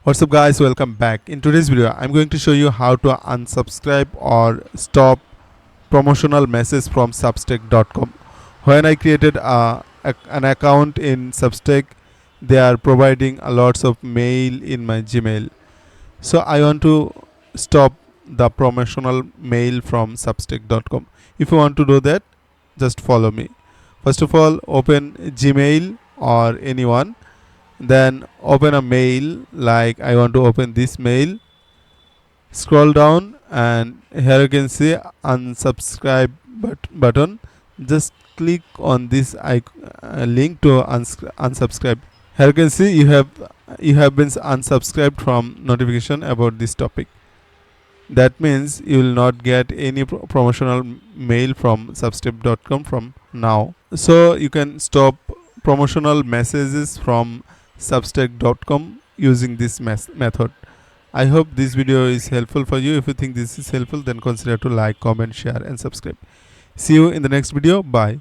What's up guys, welcome back. In today's video I'm going to show you how to unsubscribe or stop promotional message from substack.com. When I created an account in Substack, they are providing a lots of mail in my Gmail. So I want to stop the promotional mail from substack.com. If you want to do that, just follow me. First of all, open Gmail or anyone, then open a mail. Like I want to open this mail, scroll down and here you can see unsubscribe button. Just click on this link to unsubscribe. Here you can see you have been unsubscribed from notification about this topic. That means you will not get any promotional mail from substack.com from now. So you can stop promotional messages from substack.com using this method. I hope this video is helpful for you. If you think this is helpful, then consider to like, comment, share and subscribe. See you in the next video. Bye.